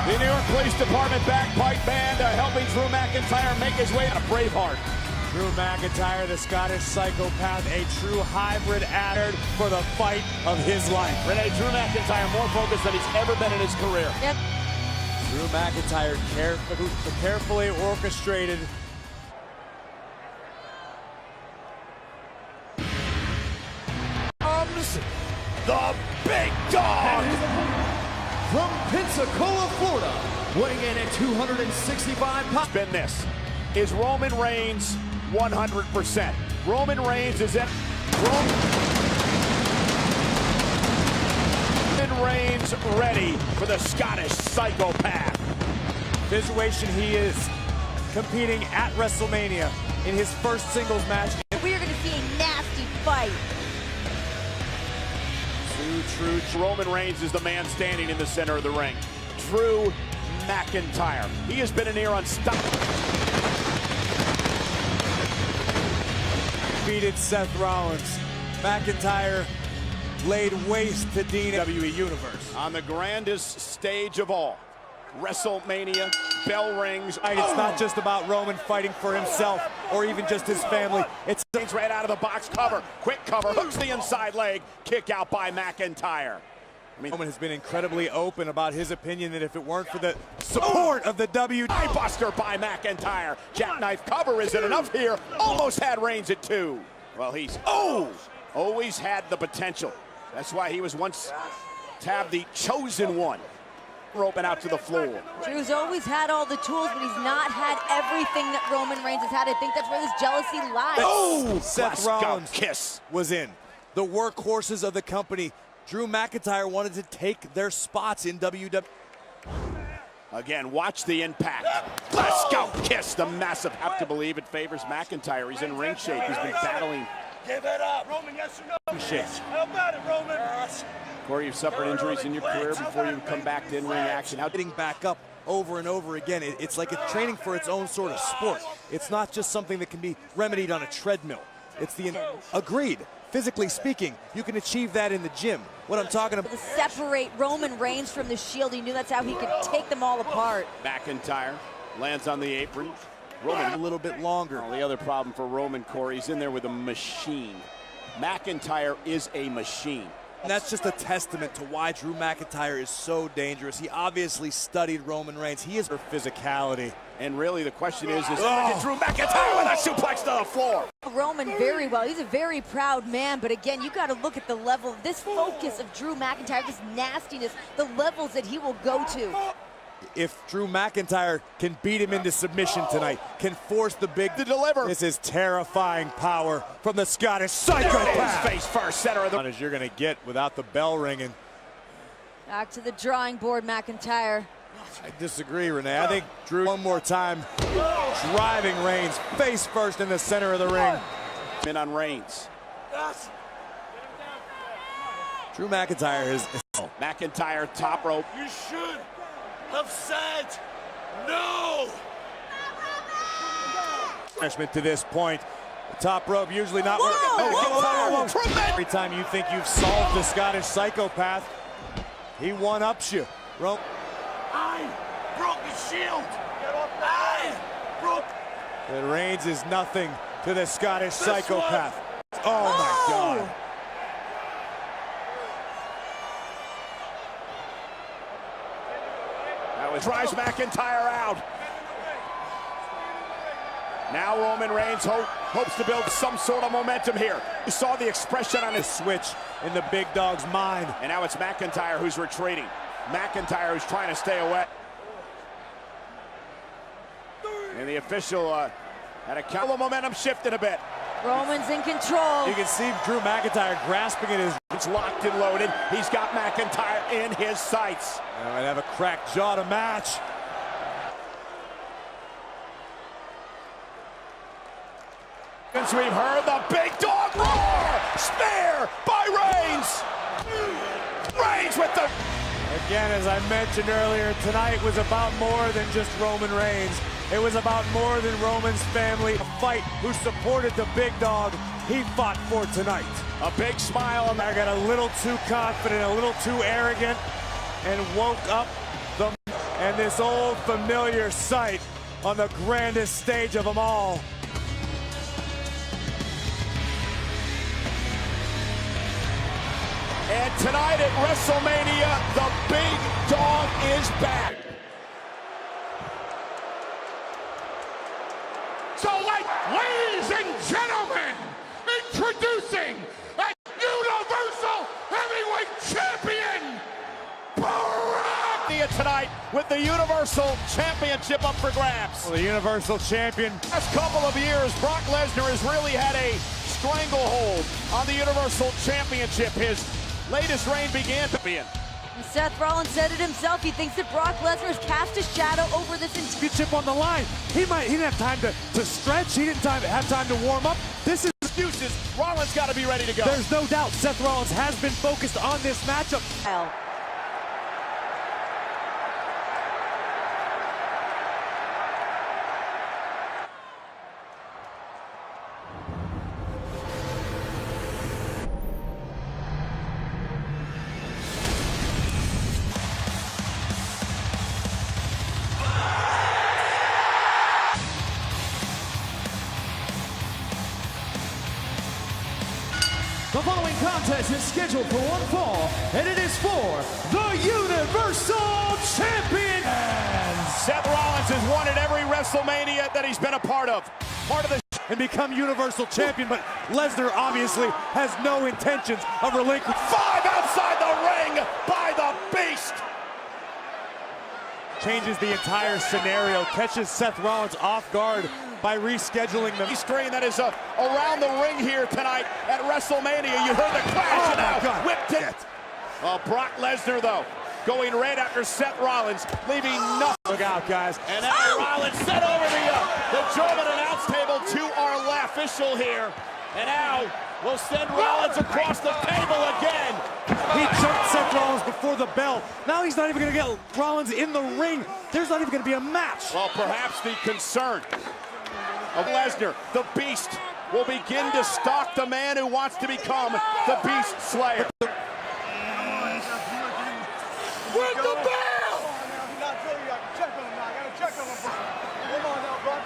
The New York Police Department bagpipe band helping Drew McIntyre make his way to Braveheart. Drew McIntyre, the Scottish psychopath, a true hybrid adder for the fight of his life. Renee, Drew McIntyre more focused than he's ever been in his career. Yep. Drew McIntyre carefully orchestrated. The big dog! From Pensacola, Florida, weighing in at 265 pounds. Been this. Is Roman Reigns 100%? Roman Reigns is at Roman Reigns ready for the Scottish psychopath. The situation he is competing at WrestleMania in his first singles match. We are going to see a nasty fight. True. Roman Reigns is the man standing in the center of the ring. Drew McIntyre. He has been a near unstoppable. Defeated Seth Rollins. McIntyre laid waste to Dean WWE Universe. On the grandest stage of all, WrestleMania, bell rings. It's not just about Roman fighting for himself or even just his family. It's right out of the box cover. Quick cover, hooks the inside leg. Kick out by McIntyre. Roman has been incredibly open about his opinion that if it weren't for the support of the Eye buster by McIntyre. Jackknife cover isn't enough here. Almost had Reigns at 2. Well, he's always had the potential. That's why he was once tabbed the chosen one. Roping out to the floor. Drew's always had all the tools, but he's not had everything that Roman Reigns has had. I think that's where this jealousy lies. Seth Rollins kiss was in. The workhorses of the company. Drew McIntyre wanted to take their spots in WWE. Again, watch the impact. Glasgow kiss, the massive. Have to believe it favors McIntyre. He's in ring shape. He's been battling. Give it up, Roman. Yes or no? Shape. How about it, Roman? Yes. Corey, you've suffered injuries in your career before you come back to in-ring action. How getting back up over and over again. It's like it's training for its own sort of sport. It's not just something that can be remedied on a treadmill. It's the agreed. Physically speaking, you can achieve that in the gym. What I'm talking about. To separate Roman Reigns from the Shield, he knew that's how he could take them all apart. McIntyre lands on the apron. Roman a little bit longer. The other problem for Roman, Corey, he's in there with a machine. McIntyre is a machine. And that's just a testament to why Drew McIntyre is so dangerous. He obviously studied Roman Reigns. He is for physicality. And really the question is Drew McIntyre with a suplex to the floor. Roman very well. He's a very proud man, but again, you got to look at the level of this focus of Drew McIntyre, this nastiness, the levels that he will go to. If Drew McIntyre can beat him into submission tonight, can force the big to deliver. This is terrifying power from the Scottish psychopath. Face first, center of the... As you're going to get without the bell ringing. Back to the drawing board, McIntyre. I disagree, Renee. I think Drew one more time driving Reigns face first in the center of the ring. In on Reigns. Drew McIntyre is... McIntyre top rope. You should have said no. Punishment to this point. The top rope usually not working. Every time you think you've solved the Scottish psychopath, he one-ups you. I broke the Shield. I broke. And Reigns is nothing to the Scottish psychopath. Oh my God. Drives McIntyre out. Now Roman Reigns hopes to build some sort of momentum here. You saw the expression on his switch in the big dog's mind. And now it's McIntyre who's retreating. McIntyre who's trying to stay away. And the official had a count. The momentum shifted a bit. Roman's in control. You can see Drew McIntyre grasping at his... It's locked and loaded. He's got McIntyre in his sights. And might have a cracked jaw to match. Since we've heard the big dog roar! Spear by Reigns! Reigns with the... Again, as I mentioned earlier, tonight was about more than just Roman Reigns. It was about more than Roman's family. A fight who supported the big dog he fought for tonight. A big smile. I got a little too confident, a little too arrogant, and woke up the and this old familiar sight on the grandest stage of them all. And tonight at WrestleMania, the big dog is back. So, ladies and gentlemen, introducing a Universal Heavyweight Champion, Brock! Tonight with the Universal Championship up for grabs. Well, the Universal Champion. Last couple of years, Brock Lesnar has really had a stranglehold on the Universal Championship. His latest reign began to be in. Seth Rollins said it himself. He thinks that Brock Lesnar has cast a shadow over this entire Championship on the line. He didn't have time to stretch. He didn't have time to warm up. This is excuses. Rollins got to be ready to go. There's no doubt Seth Rollins has been focused on this matchup. The following contest is scheduled for one fall, and it is for the Universal Champion. Seth Rollins has won at every WrestleMania that he's been a part of. And become Universal Champion, but Lesnar obviously has no intentions of relinquishing. 5 outside the ring by the Beast. Changes the entire scenario, catches Seth Rollins off guard by rescheduling the screen that is around the ring here tonight at WrestleMania. You heard the clash and now whipped it. Brock Lesnar, though, going right after Seth Rollins, leaving nothing. Look out, guys. And now Rollins sent over the German announce table to our left. Official here. And now we'll send Rollins across the table again. He jumped Seth Rollins before the bell. Now he's not even going to get Rollins in the ring. There's not even going to be a match. Well, perhaps the concern of Lesnar, the Beast, will begin to stalk the man who wants to become the Beast Slayer. With the bell!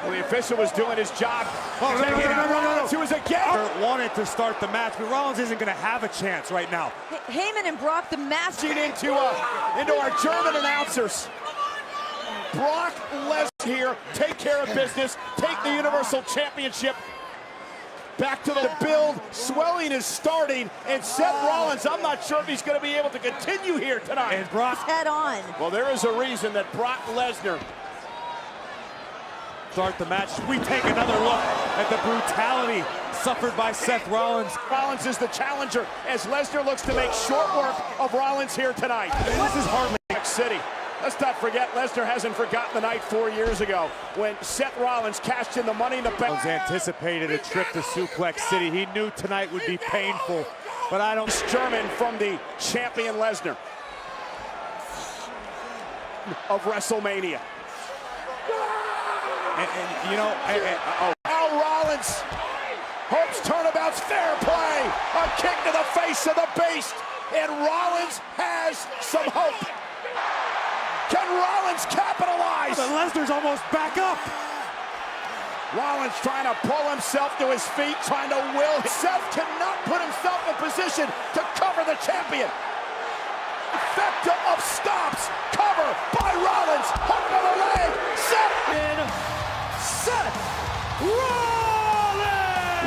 Well, the official was doing his job. No. He was again. Wanted to start the match, but Rollins isn't going to have a chance right now. Heyman and Brock, the master. Into our German announcers. Brock Lesnar here, take care of business, take the Universal Championship back to the build. Swelling is starting, and Seth Rollins, I'm not sure if he's going to be able to continue here tonight. And Brock head on. Well, there is a reason that Brock Lesnar start the match. We take another look at the brutality suffered by Seth Rollins. Rollins is the challenger as Lesnar looks to make short work of Rollins here tonight. This is hardly City. Let's not forget, Lesnar hasn't forgotten the night 4 years ago when Seth Rollins cashed in the Money in the Bank. Rollins anticipated a trip to Suplex City. He knew tonight would be painful, but I don't. German from the champion Lesnar of WrestleMania. And you know, Now Rollins hopes turnabout's fair play. A kick to the face of the Beast, and Rollins has some hope. Can Rollins capitalize? but Lesnar's almost back up. Rollins trying to pull himself to his feet, trying to will. Seth cannot put himself in position to cover the champion. Effective of stops. Cover by Rollins. Hook of the leg. Seth Rollins!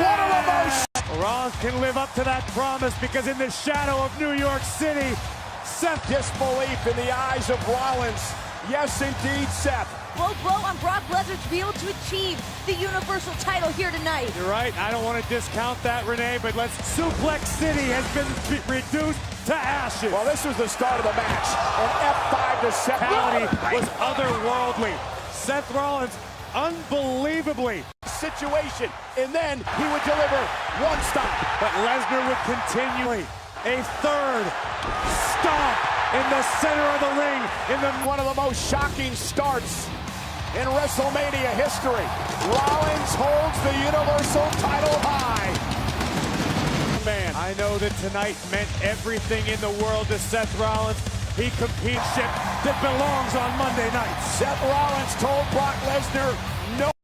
What a emotion! Rollins can live up to that promise because in the shadow of New York City, Seth. Disbelief in the eyes of Rollins. Yes, indeed, Seth. Low blow on Brock Lesnar to be able to achieve the Universal title here tonight. You're right. I don't want to discount that, Renee, but Suplex City has been reduced to ashes. Well, this was the start of the match. An F5 to Seth. Was otherworldly. Seth Rollins, unbelievably. Situation, and then he would deliver one stop. But Lesnar would continue a third stomp in the center of the ring. One of the most shocking starts in WrestleMania history. Rollins holds the Universal title high. Man, I know that tonight meant everything in the world to Seth Rollins. He competes that belongs on Monday nights. Seth Rollins told Brock Lesnar, no.